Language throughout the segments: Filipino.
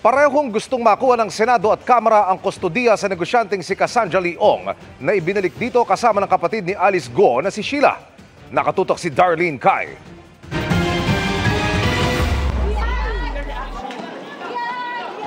Parehong gustong makuha ng Senado at Kamara ang kustodiya sa negosyanteng si Cassandra Leong na ibinalik dito kasama ng kapatid ni Alice Go na si Sheila. Nakatutok si Darlene Kai.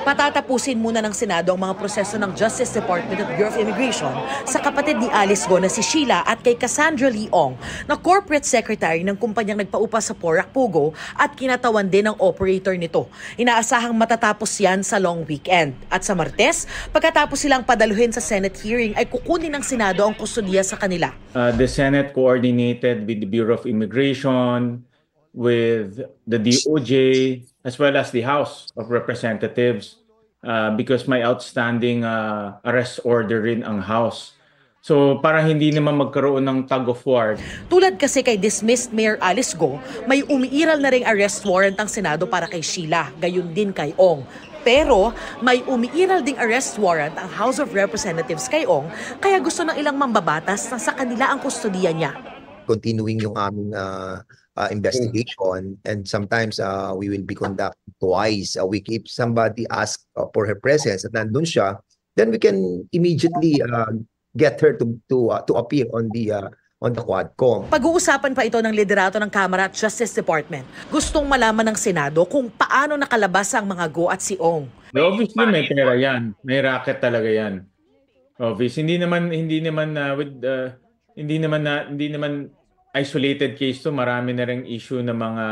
Patatapusin muna ng Senado ang mga proseso ng Justice Department at Bureau of Immigration sa kapatid ni Alice Go na si Sheila at kay Cassandra Leong na corporate secretary ng kumpanyang nagpaupa sa Porac Pugo at kinatawan din ng operator nito. Inaasahang matatapos yan sa long weekend. At sa Martes, pagkatapos silang padaluhin sa Senate hearing ay kukunin ng Senado ang kustodiya sa kanila. The Senate coordinated with the Bureau of Immigration, with the DOJ, as well as the House of Representatives because may outstanding arrest order rin ang House. So para hindi naman magkaroon ng tug of war. Tulad kasi kay dismissed Mayor Alice Go, may umiiral na ring arrest warrant ang Senado para kay Sheila, gayon din kay Ong. Pero may umiiral ding arrest warrant ang House of Representatives kay Ong, kaya gusto ng ilang mambabatas na sa kanila ang kustodiya niya. Continuing yung aming investigation, and sometimes we will be conducting twice a week. If somebody asks for her presence at nandun siya, then we can immediately get her to appear on the Quadcom. Pag-uusapan pa ito ng liderato ng Kamara at Justice Department. Gustong malaman ng Senado kung paano nakalabas ang mga Go at si Ong. Obviously may pera yan, may racket talaga yan. Obviously hindi naman isolated case to, marami na ring issue ng mga,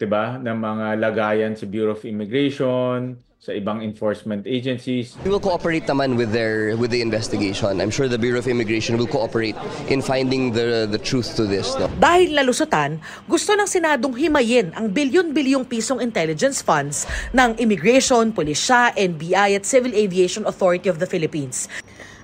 'di ba, ng mga lagayan sa Bureau of Immigration, sa ibang enforcement agencies. We will cooperate naman with the investigation. I'm sure the Bureau of Immigration will cooperate in finding the truth to this. No? Dahil nalusutan, gusto ng Senadong himayin ang bilyon-bilyong pisong intelligence funds ng Immigration, Pulisya, NBI at Civil Aviation Authority of the Philippines.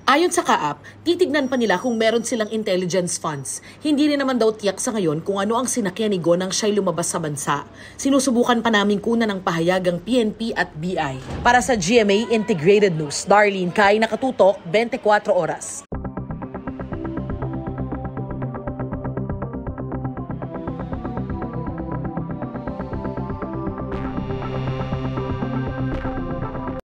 Ayon sa Kaap, titignan pa nila kung meron silang intelligence funds. Hindi rin naman daw tiyak sa ngayon kung ano ang sinakyan ni Go nang siya'y lumabas sa bansa. Sinusubukan pa namin kunan ng pahayag ang PNP at BI. Para sa GMA Integrated News, Darlene Kai, nakatutok, 24 oras.